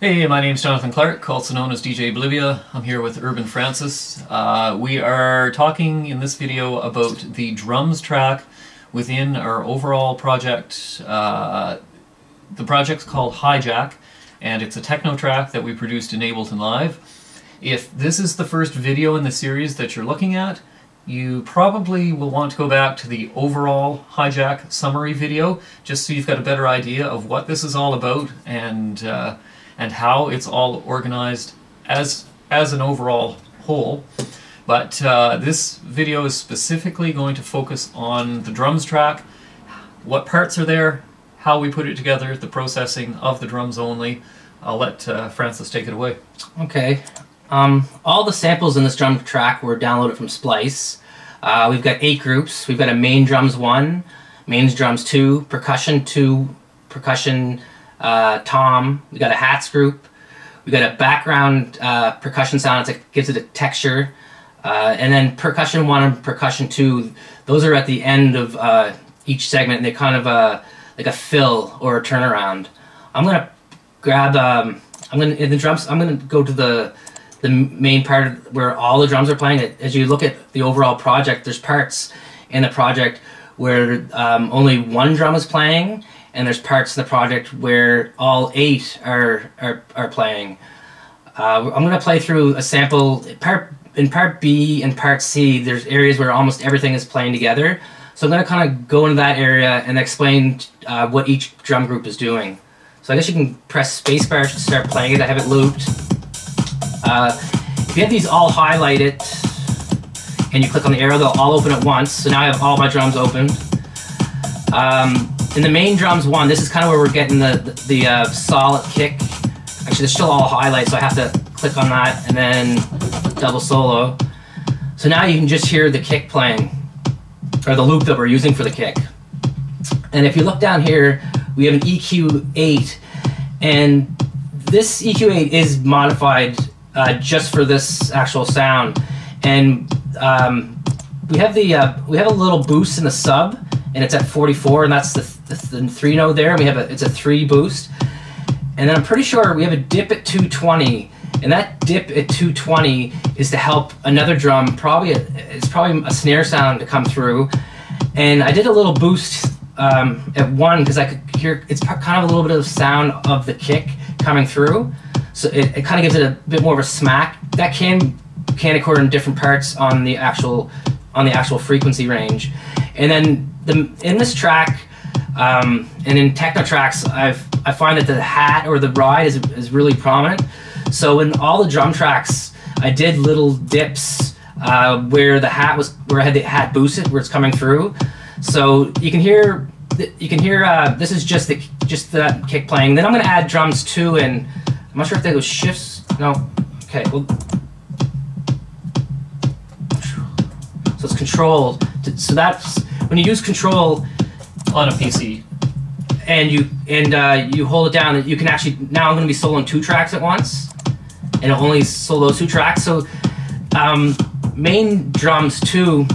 Hey, my name's Jonathan Clark, also known as DJ Bolivia. I'm here with Urban Francis. We are talking in this video about the drums track within our overall project. The project's called Hijack, and it's a techno track that we produced in Ableton Live. If this is the first video in the series that you're looking at, you probably will want to go back to the overall Hijack summary video, just so you've got a better idea of what this is all about and how it's all organized as an overall whole. But this video is specifically going to focus on the drums track, what parts are there, how we put it together, the processing of the drums only. I'll let Francis take it away. Okay. All the samples in this drum track were downloaded from Splice. We've got 8 groups. We've got a main drums 1, main drums 2, percussion 2, percussion tom. We got a hats group. We got a background percussion sound that gives it a texture, and then percussion 1 and percussion 2. Those are at the end of each segment, and they kind of like a fill or a turnaround. I'm gonna grab. In the drums. I'm gonna go to the main part where all the drums are playing. As you look at the overall project, there's parts in the project where only one drum is playing, and there's parts in the project where all 8 are playing. I'm going to play through a sample. In part B and part C, there's areas where almost everything is playing together. So I'm going to kind of go into that area and explain what each drum group is doing. So I guess you can press spacebar to start playing it. I have it looped. If you have these all highlighted and you click on the arrow, they'll all open at once. So now I have all my drums opened. In the main drums 1, this is kind of where we're getting the solid kick. Actually, they're still all highlighted, so I have to click on that and then double solo. So now you can just hear the kick playing, or the loop that we're using for the kick. And if you look down here, we have an EQ8, and this EQ8 is modified just for this actual sound. And we have a little boost in the sub, and it's at 44, and that's the 3 note there. And it's a 3 boost, and then I'm pretty sure we have a dip at 220, and that dip at 220 is to help another drum. It's probably a snare sound to come through. And I did a little boost at 1 because I could hear it's kind of a little bit of sound of the kick coming through, so it kind of gives it a bit more of a smack. That can occur in different parts on the actual frequency range. And then in this track, and in techno tracks, I find that the hat or the ride is really prominent. So in all the drum tracks, I did little dips where the hat where I had the hat boosted, where it's coming through. So you can hear this is just that kick playing. Then I'm going to add drums 2, and I'm not sure if they go shifts. No. Okay. Well, so it's controlled. So that's when you use control On a PC. and you hold it down, you can actually, now I'm going to be soloing 2 tracks at once, and it'll only solo 2 tracks. So main drums 2,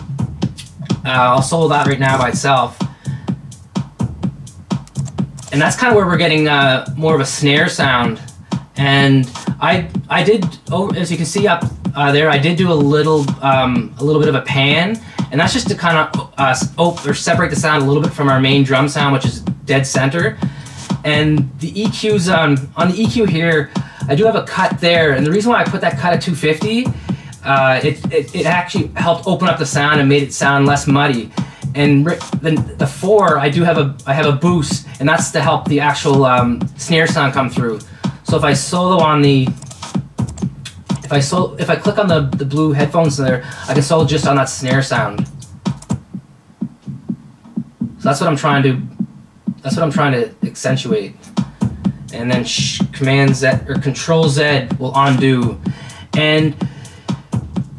I'll solo that right now by itself, and that's kind of where we're getting more of a snare sound. And I did, as you can see up there, I did do a little bit of a pan, and that's just to kind of separate the sound a little bit from our main drum sound, which is dead center. And the EQs on the EQ here, I do have a cut there, and the reason why I put that cut at 250, it actually helped open up the sound and made it sound less muddy. And then the 4, I have a boost, and that's to help the actual snare sound come through. So if I solo on if I click on the blue headphones there, I can solo just on that snare sound. So that's what I'm trying to accentuate. And then Command Z or Control Z will undo. And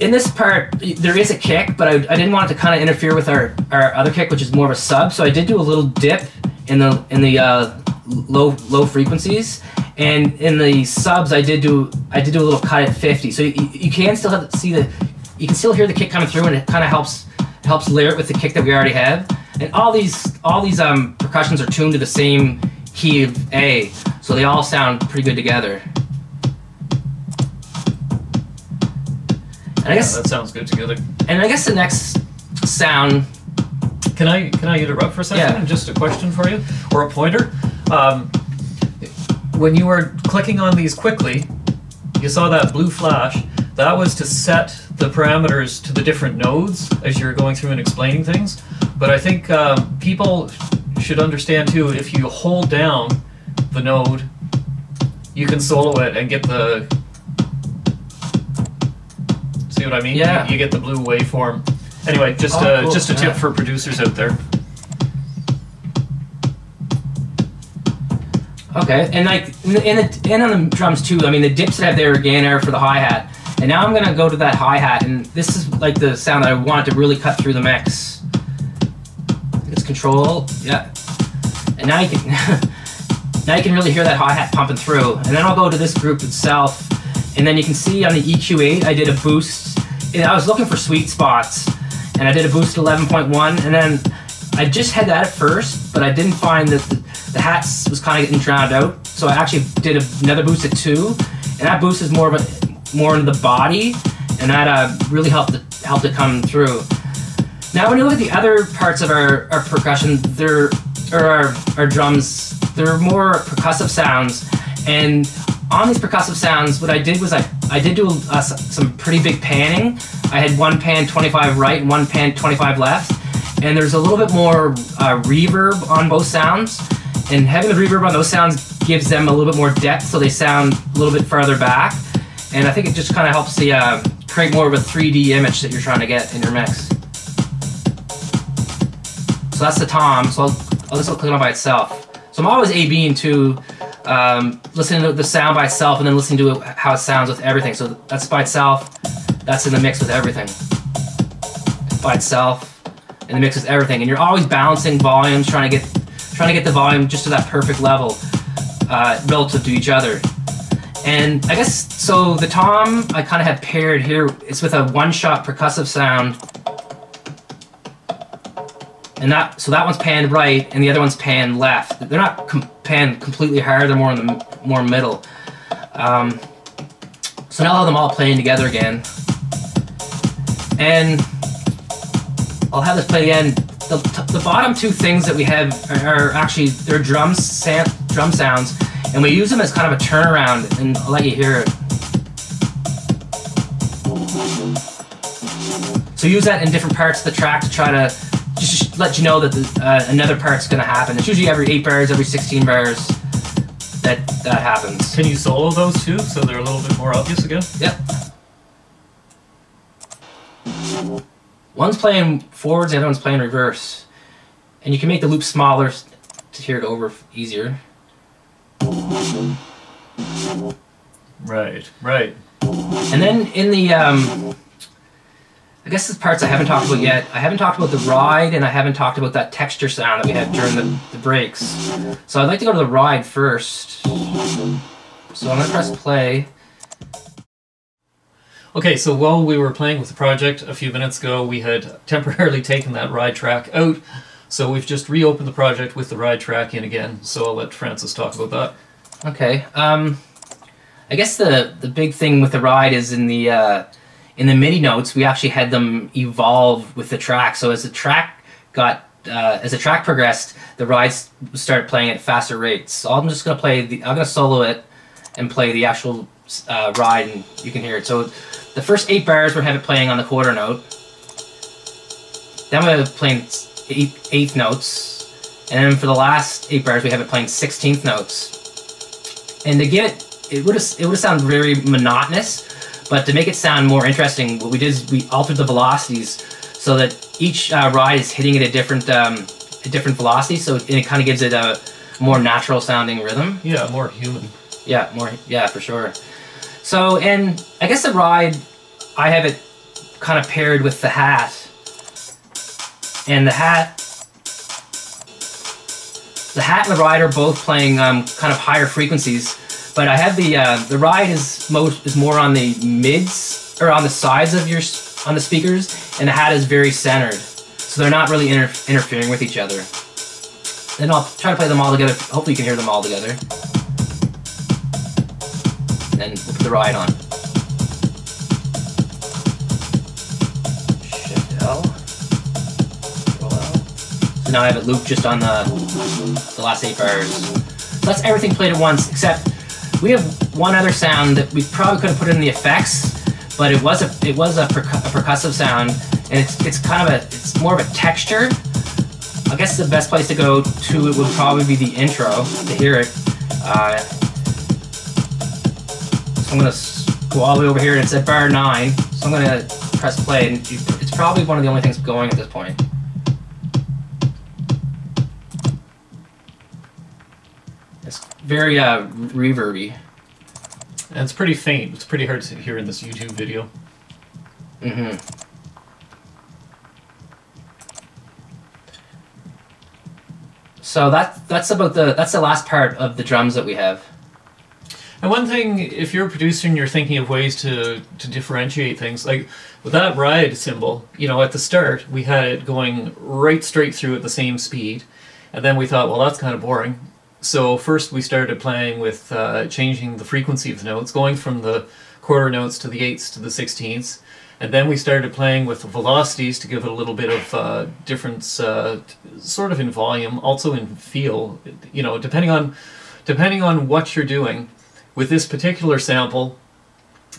in this part, there is a kick, but I didn't want it to kind of interfere with our other kick, which is more of a sub. So I did do a little dip in the low frequencies. And in the subs, I did do a little cut at 50. So you can still you can still hear the kick coming through, and it kind of helps layer it with the kick that we already have. And all these percussions are tuned to the same key of A, so they all sound pretty good together. And I guess that sounds good together. And I guess the next sound. Can I interrupt for a second? Yeah. Just a question for you, or a pointer. When you were clicking on these quickly, you saw that blue flash. That was to set the parameters to the different nodes as you're going through and explaining things. But I think people should understand too, if you hold down the node, you can solo it and get the... See what I mean? Yeah. You get the blue waveform. Anyway, just cool. just a tip for producers out there. Okay, and like and on the drums too. I mean, the dips that I have there again are for the hi-hat, and now I'm gonna go to that hi-hat, and this is like the sound that I want to really cut through the mix. It's control, yeah, and now you can now you can really hear that hi-hat pumping through. And then I'll go to this group itself, and then you can see on the EQ8 I did a boost. I was looking for sweet spots, and I did a boost to 11.1, and then I just had that at first, but I didn't find that the hats was kind of getting drowned out. So I actually did another boost at 2, and that boost is more into the body, and that really helped it come through. Now, when you look at the other parts of our percussion, our drums, they're more percussive sounds, and on these percussive sounds, what I did was I did do some pretty big panning. I had one pan 25 right and one pan 25 left, and there's a little bit more reverb on both sounds, and having the reverb on those sounds gives them a little bit more depth, so they sound a little bit farther back, and I think it just kind of helps create more of a 3D image that you're trying to get in your mix. So that's the tom, so I'll just click on it by itself. So I'm always A-Bing too, listening to the sound by itself and then listening to how it sounds with everything. So that's by itself, that's in the mix with everything. By itself, in the mix with everything. And you're always balancing volumes, trying to get the volume just to that perfect level relative to each other. And I guess, so the tom I kind of have paired here, it's with a one-shot percussive sound. And so that one's panned right, and the other one's panned left. They're not panned completely hard; they're more in the more middle. So now I'll have them all playing together again, and I'll have this play again. The bottom two things that we have are actually they're drum sounds, and we use them as kind of a turnaround. And I'll let you hear it. So use that in different parts of the track to try to just let you know that another part's going to happen. It's usually every 8 bars, every 16 bars that happens. Can you solo those too, so they're a little bit more obvious again? Yep. One's playing forwards, the other one's playing reverse. And you can make the loop smaller to hear it over easier. Right, right. And then in the I guess the parts I haven't talked about yet. I haven't talked about the ride, and I haven't talked about that texture sound that we had during the breaks. So I'd like to go to the ride first. So I'm going to press play. Okay, so while we were playing with the project a few minutes ago, we had temporarily taken that ride track out. So we've just reopened the project with the ride track in again. So I'll let Francis talk about that. Okay. I guess the big thing with the ride is in the MIDI notes, we actually had them evolve with the track. So as the track progressed, the rides started playing at faster rates. So I'm just going to play I'm going to solo it and play the actual ride, and you can hear it. So the first 8 bars we're having it playing on the quarter note. Then we're playing 8th notes, and then for the last 8 bars we have it playing 16th notes. And to get it would have sounded very monotonous. But to make it sound more interesting, what we did is we altered the velocities so that each ride is hitting at a different velocity. So it kind of gives it a more natural sounding rhythm. Yeah, more human. Yeah, for sure. So, and I guess the ride, I have it kind of paired with the hat, and the hat and the ride are both playing kind of higher frequencies. But I have the ride is more on the mids or on the sides of on the speakers, and the hat is very centered, so they're not really interfering with each other. Then I'll try to play them all together. Hopefully you can hear them all together. And then we'll put the ride on. So now I have it looped just on the last 8 bars. So that's everything played at once, except we have one other sound that we probably could have put in the effects, but it was a percussive sound, and it's kind of it's more of a texture. I guess the best place to go to it would probably be the intro to hear it. So I'm gonna go all the way over here, and it's at bar 9. So I'm gonna press play, and it's probably one of the only things going at this point. It's very reverby. And it's pretty faint. It's pretty hard to hear in this YouTube video. Mm-hmm. So that's the last part of the drums that we have. And one thing, if you're a producer and you're thinking of ways to differentiate things, like with that ride cymbal, you know, at the start we had it going right straight through at the same speed, and then we thought, well, that's kind of boring. So first we started playing with changing the frequency of the notes, going from the quarter notes to the eighths to the sixteenths, and then we started playing with the velocities to give it a little bit of difference, sort of in volume, also in feel. You know, depending on what you're doing. With this particular sample,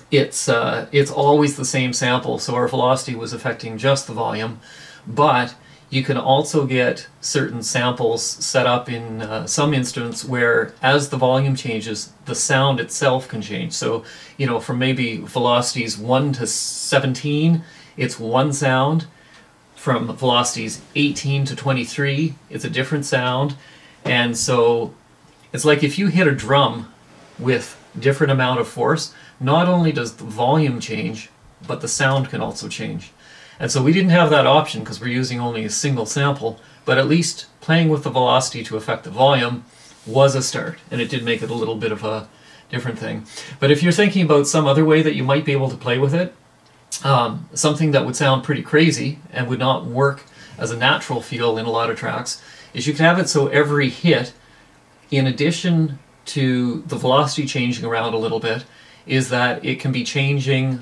it's always the same sample, so our velocity was affecting just the volume, but you can also get certain samples set up in some instruments where as the volume changes, the sound itself can change. So, you know, from maybe velocities 1 to 17, it's one sound. From velocities 18 to 23, it's a different sound. And so it's like if you hit a drum with different amount of force, not only does the volume change, but the sound can also change. And so we didn't have that option because we're using only a single sample, but at least playing with the velocity to affect the volume was a start, and it did make it a little bit of a different thing. But if you're thinking about some other way that you might be able to play with it, something that would sound pretty crazy and would not work as a natural feel in a lot of tracks, is you can have it so every hit, in addition to the velocity changing around a little bit, is that it can be changing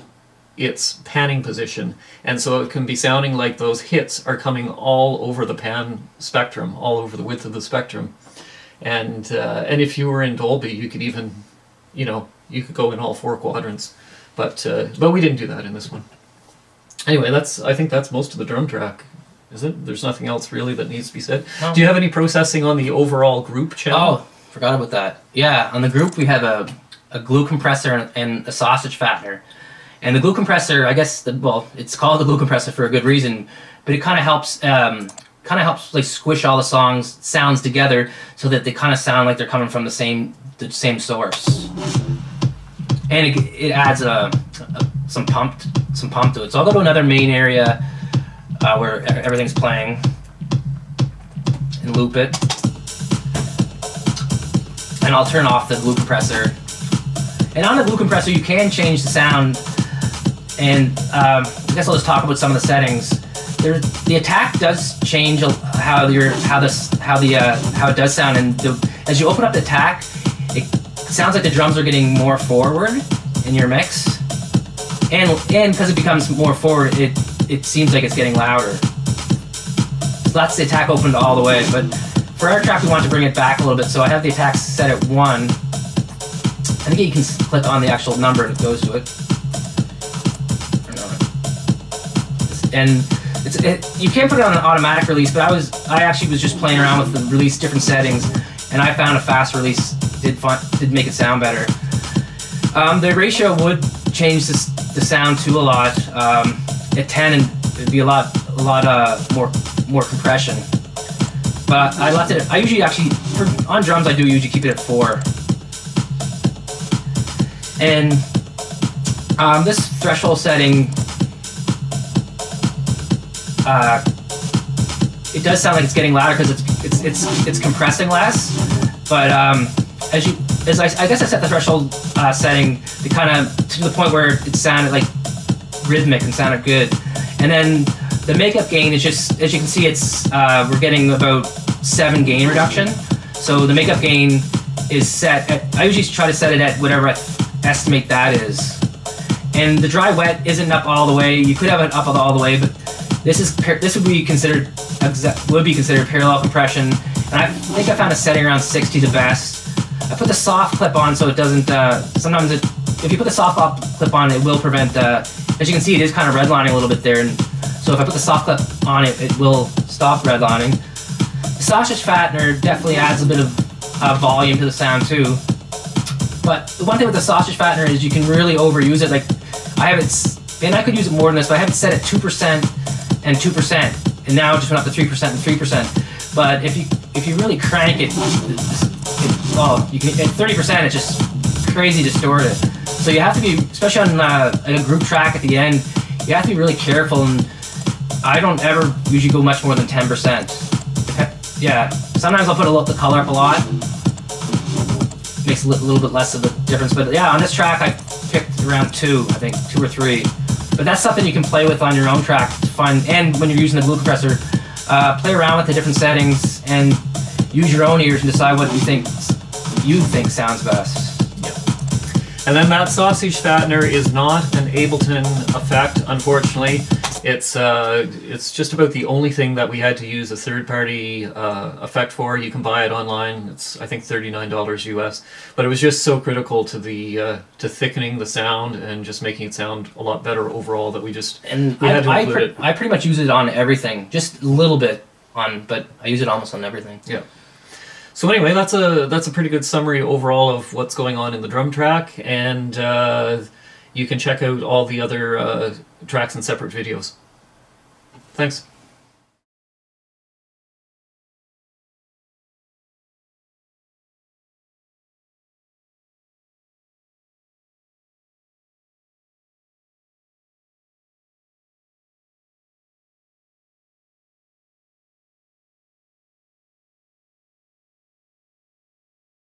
its panning position, and so it can be sounding like those hits are coming all over the pan spectrum, all over the width of the spectrum. And if you were in Dolby, you could even, you know, you could go in all 4 quadrants, but we didn't do that in this one. Anyway, I think that's most of the drum track. Is it? There's nothing else really that needs to be said. No. Do you have any processing on the overall group channel? Oh, forgot about that. Yeah, on the group we have a glue compressor and a sausage fattener. And the glue compressor, I guess, well, it's called the glue compressor for a good reason, but it kind of helps like squish all the sounds together so that they kind of sound like they're coming from the same source. And it adds some pump to it. So I'll go to another main area where everything's playing and loop it. And I'll turn off the glue compressor. And on the glue compressor, you can change the sound. And I guess I'll just talk about some of the settings. The attack does change how it does sound, and as you open up the attack, it sounds like the drums are getting more forward in your mix, and because it becomes more forward, it seems like it's getting louder. So that's the attack opened all the way. But for our track, we want to bring it back a little bit, so I have the attack set at 1. I think you can click on the actual number and it goes to it. And you can't put it on an automatic release, but I actually was just playing around with the release different settings, and I found a fast release did make it sound better. The ratio would change the sound to a lot. At 10, it'd be a lot more compression. But I left it. I usually on drums I do usually keep it at 4. And this threshold setting. It does sound like it's getting louder because it's compressing less, but I guess I set the threshold setting to the point where it sounded like rhythmic and sounded good, and then the makeup gain is just, as you can see, we're getting about 7 gain reduction. So the makeup gain is set at, I usually try to set it at whatever I estimate that is, and the dry wet isn't up all the way. You could have it up all the way, but this would be considered would be considered parallel compression, and I think I found a setting around 60 the best. I put the soft clip on so it doesn't, sometimes if you put the soft clip on, it will prevent, as you can see, it is kind of redlining a little bit there, and so if I put the soft clip on it, it will stop redlining. The sausage fattener definitely adds a bit of volume to the sound too, but the one thing with the sausage fattener is you can really overuse it. Like, I have it, and I could use it more than this, but I have it set at 2% and 2%, and now it just went up to 3% and 3%. But if you really crank it, well, you can at 30%, it's just crazy distorted. So you have to be, especially on a group track at the end, you have to be really careful. And I don't ever usually go much more than 10%. Yeah, sometimes I'll put the color up a lot. Makes a little bit less of a difference. But yeah, on this track I picked around 2, I think 2 or 3. But that's something you can play with on your own track to find. And when you're using the glue compressor, play around with the different settings and use your own ears and decide what you think sounds best. Yep. And then that sausage fattener is not an Ableton effect, unfortunately. It's just about the only thing that we had to use a third-party effect for. You can buy it online. It's, I think, $39 US. But it was just so critical to the to thickening the sound and just making it sound a lot better overall that we had to include it. I pretty much use it on everything, just a little bit on, but I use it almost on everything. Yeah. So anyway, that's a pretty good summary overall of what's going on in the drum track, and you can check out all the other tracks in separate videos. Thanks.